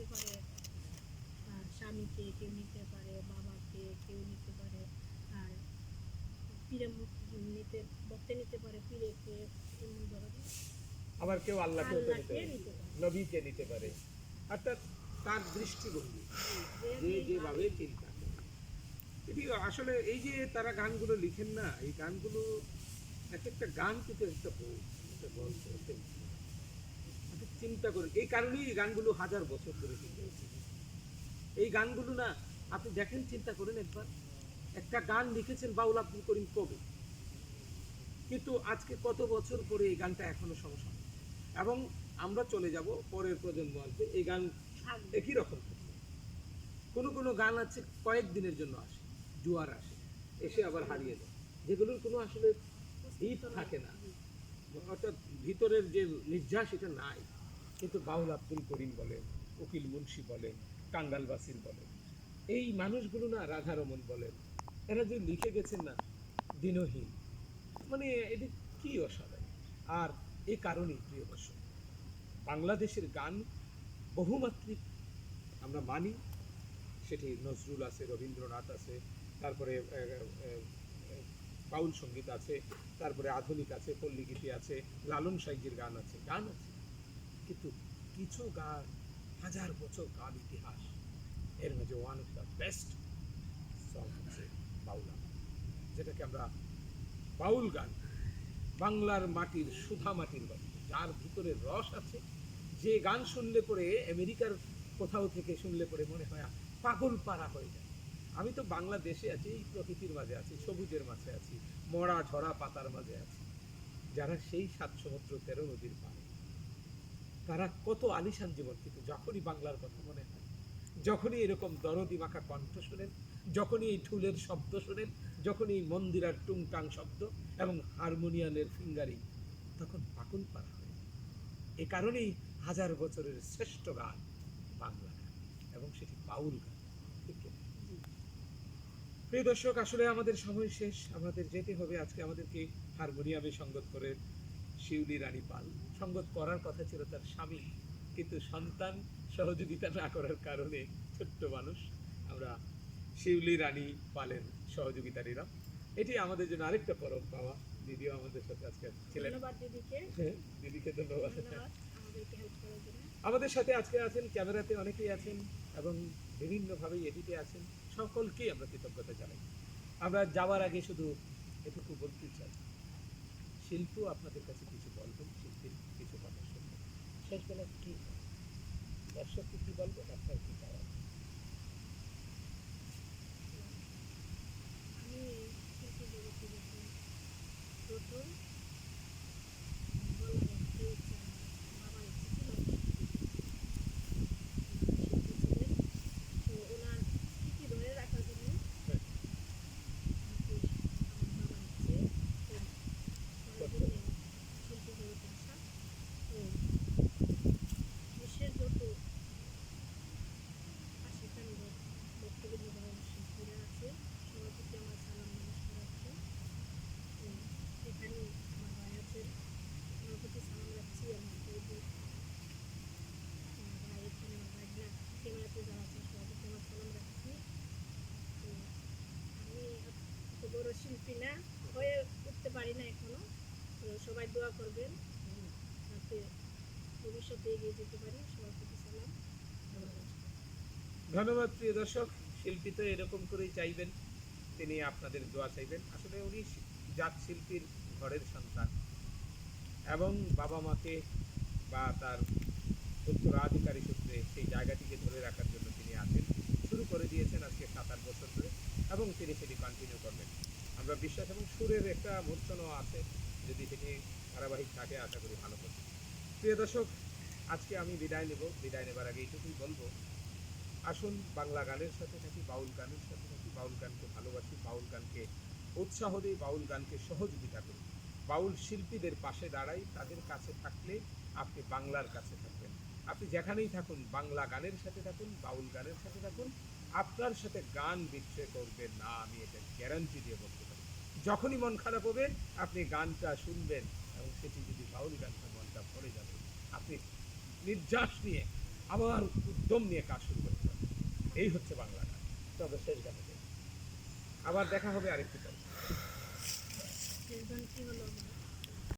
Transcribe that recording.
নিতে পারে আর স্বামীকে, কেউ নিতে পারে বাবাকে, কেউ নিতে পারে আর পীরে নিতে বক্তে নিতে পারে পীরেকে, এমন ধরনের আবার কেউ আল্লাহকেও তো নিতে আল্লাহকে পারে, নিতে পারে। নবীকে নিতে পারে, অর্থাৎ তার দৃষ্টিভঙ্গি যে যেভাবে চিন্তা করে। এটি আসলে এই যে তারা গানগুলো লিখেন না, এই গানগুলো এক একটা গান কিন্তু একটা বই, একটা গল্প, একটা ইতিহাস। আপনি চিন্তা করেন, এই কারণেই এই গানগুলো হাজার বছর ধরে টিকে আছে। এই গানগুলো না, আপনি দেখেন, চিন্তা করেন একবার, একটা গান লিখেছেন বাউল আব্দুল করিম কবি, কিন্তু আজকে কত বছর পরে এই গানটা এখনো সমস্যা, এবং আমরা চলে যাব পরের প্রজন্ম আসবে, এই গান একই রকম থাকবে। কোনো কোনো গান আছে কয়েকদিনের জন্য আসে, জোয়ার আসে, এসে আবার হারিয়ে যায়, যেগুলোর কোনো আসলে হিট থাকে না, অর্থাৎ ভিতরের যে নির্যাস এটা নাই। কিন্তু বাউল আব্দুল করিম বলেন, উকিল মুন্সি বলেন, টাঙ্গাল বাসির বলেন, এই মানুষগুলো না, রাধারমন বলেন, এরা যে লিখে গেছেন না, দিনহীন, মানে এটি কি অসাধারণ। আর এই কারণেই প্রিয় দর্শক, বাংলাদেশের গান বহুমাত্রিক আমরা মানি, সেটি নজরুল আছে, রবীন্দ্রনাথ আছে, তারপরে বাউল সঙ্গীত আছে, তারপরে আধুনিক আছে, পল্লীগীতি আছে, লালন সাইজির গান আছে, গান আছে, কিন্তু কিছু গান হাজার বছর কাল ইতিহাস, এর মধ্যে one of the best song হচ্ছে বাউল গান, যেটাকে আমরা বাউল গান, বাংলার মাটির সুধা মাটির গল্প, যার ভিতরে রস আছে, যে গান শুনলে পরে আমেরিকার কোথাও থেকে শুনলে পরে মনে হয় পাগল পাড়া হয়ে যায়। আমি তো বাংলাদেশে আছি, এই প্রকৃতির মাঝে আছি, সবুজের মাঝে আছি, মরা ঝরা পাতার মাঝে আছি। যারা সেই ৭ সমুদ্র ১৩ নদীর পারে, তারা কত আলিশান জীবন, কিন্তু যখনই বাংলার কথা মনে হয়, যখনই এরকম দরদি মাখা কণ্ঠ শোনেন, যখনই এই ঢুলের শব্দ শোনেন, যখনই এই মন্দিরার টুংটাং শব্দ এবং হারমোনিয়ামের ফিঙ্গারিং, তখন পাগল পাড়া হয়। এ কারণেই হাজার বছরের শ্রেষ্ঠ গান বাংলা গান, এবং সেটি বাউল গান। ঠিক কিনা? প্রিয় দর্শক, আসলে আমাদের সময় শেষ, আমাদের যেতে হবে। আজকে আমাদেরকে হারমোনিয়ামে সঙ্গত করে শিউলি রানী পাল, সঙ্গত করার কথা ছিল তার স্বামী, কিন্তু সন্তান সহযোগিতা না করার কারণে ছোট্ট মানুষ আমরা শিউলি রানী পালের সহযোগিতা নিলাম। এটি আমাদের জন্য আরেকটা পরম পাওয়া। দিদিও আমাদের সাথে আজকে ছিলেন। ধন্যবাদ দিদিকে, দিদিকে ধন্যবাদ। ধন্যবাদ আমাদেরকে হেল্প করার জন্য। আমাদের সাথে আজকে আছেন, ক্যামেরাতে অনেকেই আছেন এবং বিভিন্নভাবে এডিটে আছেন, সকলকেই আমরা কৃতজ্ঞতা জানাই। আমরা যাওয়ার আগে শুধু এটুকু বলতে চাই, শিল্প আপনাদের কাছে কিছু বলবেন, শিল্পীর কিছু কথা শুনবেন, শেষবেলা কি দর্শককে কি বলবেন, আপনার কি চাওয়া? আমি শিল্পী জগতে যখন প্রথম বলার একটি ইচ্ছা, বাবার ইচ্ছা ছিল শিল্পী ছিলেন, তো ওনার স্মৃতি ধরে রাখার জন্য আমাকে আমার বাবার ইচ্ছে করার জন্য শিল্পী জগতে আসা। তো বিশ্বের যত সেখানে বক্তব্য দেওয়ার শিল্পীরা আছে, সবার প্রতি আমার সালাম নমস্কার আছে। তো এখানে আমার ভাই আছেন, আমার প্রতি সালাম রাখছি। আমার বৌদি, আমার ভাই, এখানে আমার ভাইরা, ক্যামেরাতে যারা আছেন সবার প্রতি আমার সালাম রাখছি। তো আমি এত বড় শিল্পী না, হয়ে উঠতে পারি না এখনো, তো সবাই দোয়া করবেন যাতে ভবিষ্যতে এগিয়ে যেতে পারি। সবার প্রতি সালাম, ধন্যবাদ। ধন্যবাদ। প্রিয় দর্শক, শিল্পী তো এরকম করেই চাইবেন, তিনি আপনাদের দোয়া চাইবেন। আসলে উনি জাত শিল্পীর ঘরের সন্তান, এবং বাবা মাকে বা তার উত্তরাধিকারী সূত্রে সেই জায়গাটিকে ধরে রাখার জন্য তিনি আছেন, শুরু করে দিয়েছেন আজকে ৭-৮ বছর ধরে, এবং তিনি সেটি কন্টিনিউ করবেন আমরা বিশ্বাস, এবং সুরের একটা মূর্ছনও আছে, যদি সেটি ধারাবাহিক থাকে আশা করি ভালো করবে। প্রিয় দর্শক, আজকে আমি বিদায় নেব। বিদায় নেবার আগে এইটুকুই বলবো, আসুন বাংলা গানের সাথে থাকি, বাউল গানের সাথে থাকি, বাউল গানকে ভালোবাসি, বাউল গানকে উৎসাহ দিই, বাউল গানকে সহযোগিতা করি, বাউল শিল্পীদের পাশে দাঁড়াই। তাদের কাছে থাকলে আপনি বাংলার কাছে থাকবেন। আপনি যেখানেই থাকুন বাংলা গানের সাথে থাকুন, বাউল গানের সাথে থাকুন, আপনার সাথে গান বিক্রয় করবে না, আমি এটা গ্যারান্টি দিয়ে বলতে পারি। যখনই মন খারাপ হবে আপনি গানটা শুনবেন, এবং সেটি যদি বাউল গান হয় মনটা ভরে যাবে। আপনি নির্যাস নিয়ে আবার উদ্যম নিয়ে কাজ শুরু করতে হবে। এই হচ্ছে বাংলা গান। তবে শেষ গানে যাই। আবার দেখা হবে আরেকটি পর্বে। শেষ গানটি হলো আমার